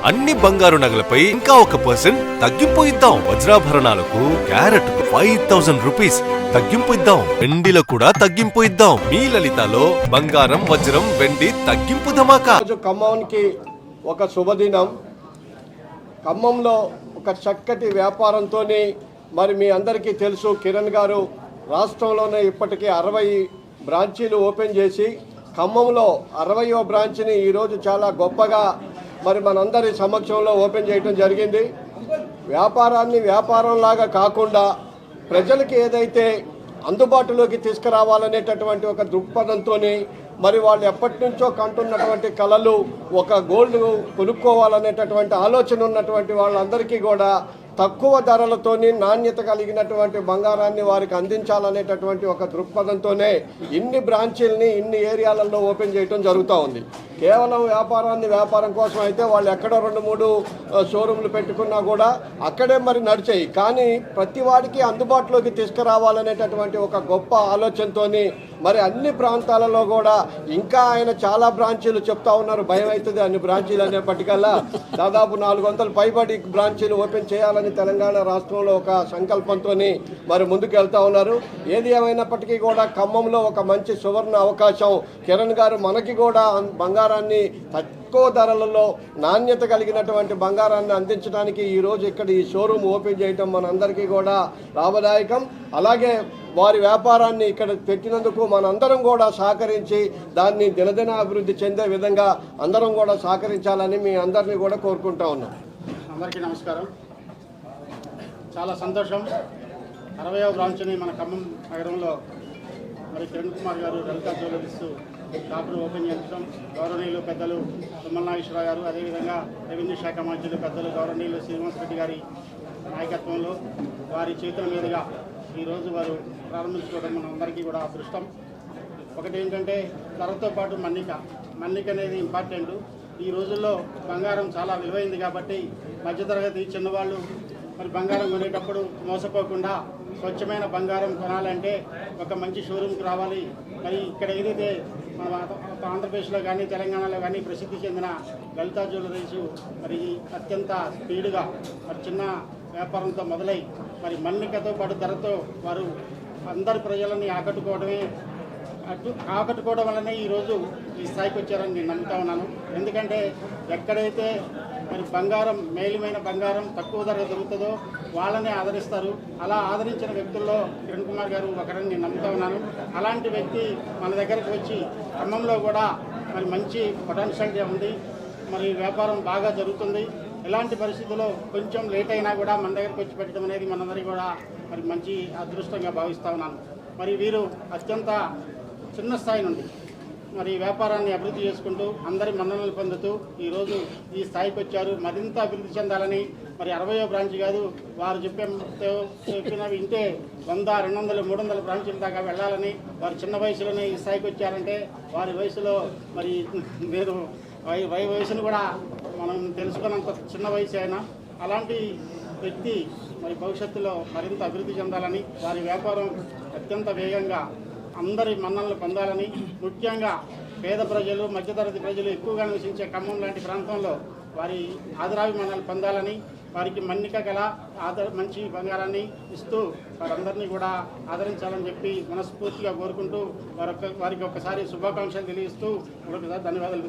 అన్ని బంగారు నగలపై ఇంకా 1% తగ్గింపు ఇద్దాం. వజ్రాభరణాలకు క్యారెట్ 5000 రూపీస్ తగ్గింపు ఇద్దాం. వెండిలో కూడా తగ్గింపు ఇద్దాం. మీ లలితలో బంగారం, వజ్రం, వెండి తగ్గింపు ధమాకా. ఖమ్మానికి ఒక శుభదినం. ఖమ్మంలో ఒక చక్కటి వ్యాపారంతో మరి మీ అందరికీ తెలుసు, కిరణ్ గారు రాష్ట్రంలోనే ఇప్పటికీ 60 బ్రాంచీలు ఓపెన్ చేసి ఖమ్మంలో 60వ బ్రాంచ్ని ఈరోజు చాలా గొప్పగా మరి మనందరి సమక్షంలో ఓపెన్ చేయడం జరిగింది. వ్యాపారాన్ని వ్యాపారంలాగా కాకుండా ప్రజలకి ఏదైతే అందుబాటులోకి తీసుకురావాలనేటటువంటి ఒక దృక్పథంతో మరి వాళ్ళు ఎప్పటి నుంచో కంటున్నటువంటి కళలు, ఒక గోల్డ్ కొనుక్కోవాలనేటటువంటి ఆలోచన ఉన్నటువంటి వాళ్ళందరికీ కూడా తక్కువ ధరలతోని నాణ్యత కలిగినటువంటి బంగారాన్ని వారికి అందించాలనేటటువంటి ఒక దృక్పథంతోనే ఇన్ని బ్రాంచీలని ఇన్ని ఏరియాలలో ఓపెన్ చేయడం జరుగుతూ ఉంది. కేవలం వ్యాపారం కోసం అయితే వాళ్ళు ఎక్కడో 2-3 షోరూమ్లు పెట్టుకున్నా కూడా అక్కడే మరి నడిచాయి. కానీ ప్రతి వాడికి అందుబాటులోకి తీసుకురావాలనేటటువంటి ఒక గొప్ప ఆలోచనతో మరి అన్ని ప్రాంతాలలో కూడా ఇంకా ఆయన చాలా బ్రాంచీలు చెప్తా ఉన్నారు. భయం అవుతుంది అన్ని బ్రాంచీలు అనేప్పటికల్లా దాదాపు 400 పైబడి బ్రాంచీలు ఓపెన్ చేయాలని తెలంగాణ రాష్ట్రంలో ఒక సంకల్పంతో మరి ముందుకు వెళ్తా ఉన్నారు. ఏది ఏమైనప్పటికీ కూడా ఖమ్మంలో ఒక మంచి సువర్ణ అవకాశం. కిరణ్ గారు మనకి కూడా బంగారాన్ని తక్కువ ధరలలో నాణ్యత కలిగినటువంటి బంగారాన్ని అందించడానికి ఈరోజు ఇక్కడ ఈ షోరూమ్ ఓపెన్ చేయటం మనందరికీ కూడా లాభదాయకం. అలాగే వారి వ్యాపారాన్ని ఇక్కడ పెట్టినందుకు మనందరం కూడా సహకరించి దాన్ని దినదిన అభివృద్ధి చెందే విధంగా అందరం కూడా సహకరించాలని మీ అందరినీ కూడా కోరుకుంటా ఉన్నాం. అందరికీ నమస్కారం. చాలా సంతోషం. 60వ బ్రాంచ్ని మన ఖమ్మం నగరంలో మరి కిరణ్ కుమార్ గారు లలితా జ్యువెలరీస్ షాపును ఓపెన్ చేయించడం, గౌరవనీయులు పెద్దలు తుమ్మల నాగేశ్వరరావు గారు, అదేవిధంగా రెవెన్యూ శాఖ మంత్రులు పెద్దలు గౌరవనీయులు శ్రీనివాస్ రెడ్డి గారి నాయకత్వంలో వారి చేతుల మీదుగా ఈరోజు వారు ప్రారంభించుకోవడం మన అందరికీ కూడా అదృష్టం. ఒకటి ఏంటంటే ధరతో పాటు మన్నిక అనేది ఇంపార్టెంట్. ఈ రోజుల్లో బంగారం చాలా విలువైంది కాబట్టి మధ్యతరగతి చిన్నవాళ్ళు మరి బంగారం కొనేటప్పుడు మోసపోకుండా స్వచ్ఛమైన బంగారం కొనాలంటే ఒక మంచి షోరూమ్కి రావాలి. మరి ఇక్కడ ఏదైతే మన ఆంధ్రప్రదేశ్లో కానీ తెలంగాణలో కానీ ప్రసిద్ధి చెందిన లలితా జ్యువెలరీస్ మరి అత్యంత స్పీడ్గా మరి చిన్న వ్యాపారంతో మొదలై మరి మన్నికతో పాటు ధరతో వారు అందరి ప్రజలని ఆకట్టుకోవడం వల్లనే ఈరోజు ఈ స్థాయికి వచ్చారని నేను నమ్ముతా ఉన్నాను. ఎందుకంటే ఎక్కడైతే మరి బంగారం, మేలిమైన బంగారం తక్కువ ధర దొరుకుతుందో వాళ్ళనే ఆదరిస్తారు. అలా ఆదరించిన వ్యక్తుల్లో కిరణ్ కుమార్ గారు ఒకరని నేను నమ్ముతా ఉన్నాను. అలాంటి వ్యక్తి మన దగ్గరకు వచ్చి ఖమ్మంలో కూడా మరి మంచి పొటెన్షియల్ ఉంది, మరి వ్యాపారం బాగా జరుగుతుంది. ఎలాంటి పరిస్థితుల్లో కొంచెం లేట్ అయినా కూడా మన దగ్గరకు వచ్చి పెట్టడం అనేది మనందరికీ కూడా మరి మంచి అదృష్టంగా భావిస్తూ ఉన్నాను. మరి వీరు అత్యంత చిన్న స్థాయి నుండి మరి వ్యాపారాన్ని అభివృద్ధి చేసుకుంటూ అందరి మన్ననలు పొందుతూ ఈరోజు ఈ స్థాయికి వచ్చారు. మరింత అభివృద్ధి చెందాలని మరి 60వ బ్రాంచ్ కాదు, వారు చెప్పినవి ఇంటే 100, 200, 300 బ్రాంచుల దాకా వెళ్ళాలని వారు చిన్న వయసులోనే ఈ స్థాయికి వచ్చారంటే వారి వయసులో మరి మీరు వయసును కూడా మనం తెలుసుకున్నంత చిన్న వయసు అయినా అలాంటి వ్యక్తి మరి భవిష్యత్తులో మరింత అభివృద్ధి చెందాలని, వారి వ్యాపారం అత్యంత వేగంగా అందరి మన్ననలు పొందాలని, ముఖ్యంగా పేద ప్రజలు, మధ్యతరగతి ప్రజలు ఎక్కువగా నివసించే ఖమ్మం లాంటి ప్రాంతంలో వారి ఆదరాభిమానాలు పొందాలని, వారికి మన్నిక గల మంచి బంగారాన్ని ఇస్తూ వారందరినీ కూడా ఆదరించాలని చెప్పి మనస్ఫూర్తిగా కోరుకుంటూ వారికి ఒక్కసారి శుభాకాంక్షలు తెలియజేస్తూ మరొకసారి ధన్యవాదాలు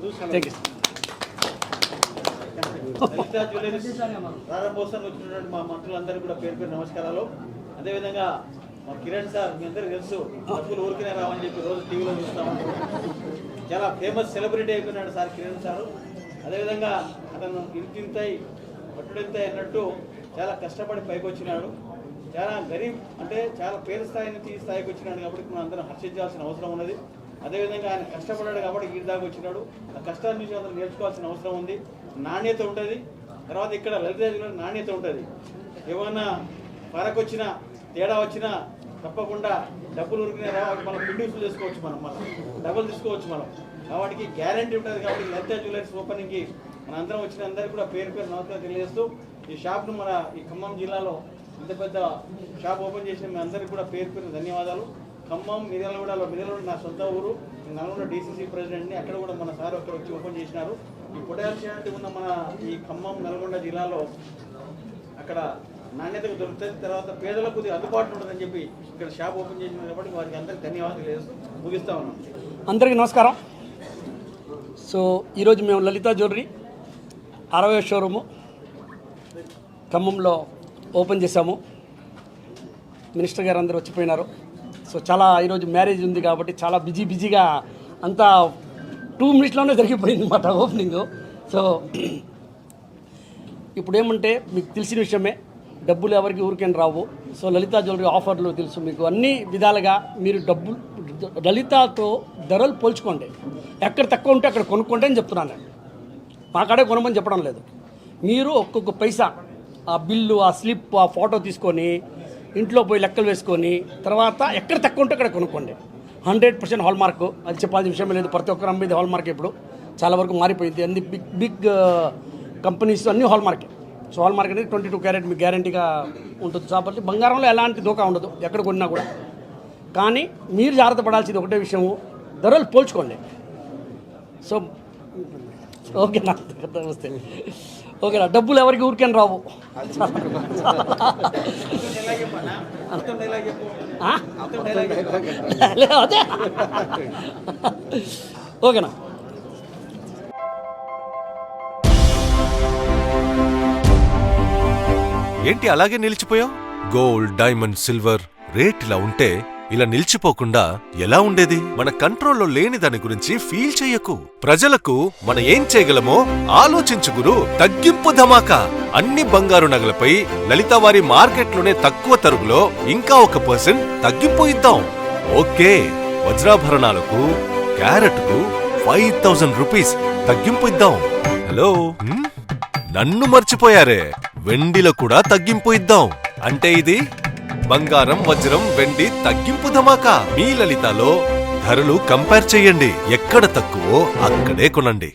లలితా జ్యువెలరీస్ ప్రారంభోత్సవం వచ్చినటువంటి మా మంత్రులందరికీ కూడా పేరు నమస్కారాలు. అదేవిధంగా మా కిరణ్ సార్ మీ అందరికీ తెలుసు, డబ్బులు ఊరికనే రావని చెప్పి రోజు టీవీలో చూస్తాము. చాలా ఫేమస్ సెలబ్రిటీ అయిపోయినాడు సార్ కిరణ్ సారు. అదేవిధంగా అతను ఇంతింతై పట్టుడింతై అన్నట్టు చాలా కష్టపడి పైకి వచ్చినాడు. చాలా గరీబ్ అంటే చాలా పేద స్థాయి నుంచి ఈ స్థాయికి వచ్చినాడు కాబట్టి మనం అందరం హర్షించాల్సిన అవసరం ఉన్నది. అదేవిధంగా ఆయన కష్టపడ్డాడు కాబట్టి ఈ దాకా వచ్చినాడు. ఆ కష్టాల నుంచి అందరూ నేర్చుకోవాల్సిన అవసరం ఉంది. నాణ్యత ఉంటుంది. తర్వాత ఇక్కడ లలితా జ్యువెలరీ నాణ్యత ఉంటుంది. ఏమన్నా ఫరక్ వచ్చినా తేడా వచ్చినా తప్పకుండా డబ్బులు ఉరికినా రావాలి, మనం పిండిసులు చేసుకోవచ్చు, మనం డబ్బులు తీసుకోవచ్చు మనం. కాబట్టి గ్యారంటీ ఉంటుంది. కాబట్టి లలితా జ్యువెలరీస్ ఓపెనింగ్కి మన అందరం వచ్చిన అందరికీ కూడా పేరు నమస్కారం తెలియజేస్తూ ఈ షాప్ను మన ఈ ఖమ్మం జిల్లాలో ఇంత పెద్ద షాప్ ఓపెన్ చేసిన మీ అందరికీ కూడా పేరు ధన్యవాదాలు. ఖమ్మం మిర్యాలగూడలో నా సొంత ఊరు, నల్గొండ డీసీసీ ప్రెసిడెంట్ని, అక్కడ కూడా మన సార్ ఒకరు వచ్చి ఓపెన్ చేసినారు. ఈ పొటాషియాలిటీ ఉన్న మన ఈ ఖమ్మం నల్గొండ జిల్లాలో అక్కడ నాణ్యతకు దొరుకుతుంది, తర్వాత పేదలకు కొద్దిగా అందుబాటులో ఉంటుందని చెప్పి ఇక్కడ షాప్ ఓపెన్ చేసిన కాబట్టి వారికి అందరికీ ధన్యవాదాలు చేస్తూ ముగిస్తా ఉన్నాం. అందరికీ నమస్కారం. సో ఈరోజు మేము లలితా జ్యువెలరీ 60వ షోరూము ఖమ్మంలో ఓపెన్ చేశాము. మినిస్టర్ గారు అందరూ వచ్చిపోయినారు. సో చాలా ఈరోజు మ్యారేజ్ ఉంది కాబట్టి చాలా బిజీగా అంతా 2 మినిట్స్లోనే జరిగిపోయింది అన్నమాట ఓపెనింగ్. సో ఇప్పుడు ఏమంటే మీకు తెలిసిన విషయమే, డబ్బులు ఎవరికి ఊరికేం రావు. సో లలితా జ్యువెలరీ ఆఫర్లు తెలుసు మీకు, అన్ని విధాలుగా మీరు డబ్బులు లలితాతో ధరలు పోల్చుకోండి. ఎక్కడ తక్కువ ఉంటే అక్కడ కొనుక్కోండి అని చెప్తున్నాను నేను. మా కాడే కొనమని చెప్పడం లేదు. మీరు ఒక్కొక్క పైసా ఆ బిల్లు, ఆ స్లిప్, ఆ ఫోటో తీసుకొని ఇంట్లో పోయి లెక్కలు వేసుకొని తర్వాత ఎక్కడ తక్కువ ఉంటే అక్కడ కొనుక్కోండి. 100% హాల్ మార్క్, అది చెప్పాల్సిన విషయం లేదు. ప్రతి ఒక్కరు అమ్మేది హాల్ మార్క్. ఇప్పుడు చాలా వరకు మారిపోయింది. అన్ని బిగ్ కంపెనీస్ అన్నీ హాల్ మార్కే. సో హాల్ మార్క్ అనేది 22 క్యారెట్ మీకు గ్యారంటీగా ఉంటుంది. కాబట్టి బంగారంలో ఎలాంటి దోకా ఉండదు ఎక్కడ కొన్నా కూడా. కానీ మీరు జాగ్రత్త పడాల్సింది ఒకటే విషయము, ధరలు పోల్చుకోండి. సో ఓకేనా, వస్తే ఓకేనా, డబ్బులు ఎవరికి ఊరికేం రావు. అదే ఓకేనా. ఏంటి అలాగే నిలిచిపోయావు? గోల్డ్, డైమండ్, సిల్వర్ రేట్ ఇలా ఉంటే ఇలా నిలిచిపోకుండా ఎలా ఉండేది? మన కంట్రోల్లో లేని దాని గురించి ఫీల్ చెయ్యకు. ప్రజలకు మనం ఏం చేయగలమో ఆలోచించు గురు. తగ్గింపు ధమాకా. అన్ని బంగారు నగలపై లలితా వారి మార్కెట్లోనే తక్కువ తరుగులో ఇంకా 1% తగ్గింపు ఇద్దాం. ఓకే, వజ్రాభరణాలకు క్యారెట్కు 5000 రూపీస్ తగ్గింపు ఇద్దాం. హలో, నన్ను మర్చిపోయారే, వెండిలో కూడా తగ్గింపు ఇద్దాం. అంటే ఇది బంగారం, వజ్రం, వెండి తగ్గింపు ధమాకా. మీ లలితాలో ధరలు కంపేర్ చెయ్యండి. ఎక్కడ తక్కువో అక్కడే కొనండి.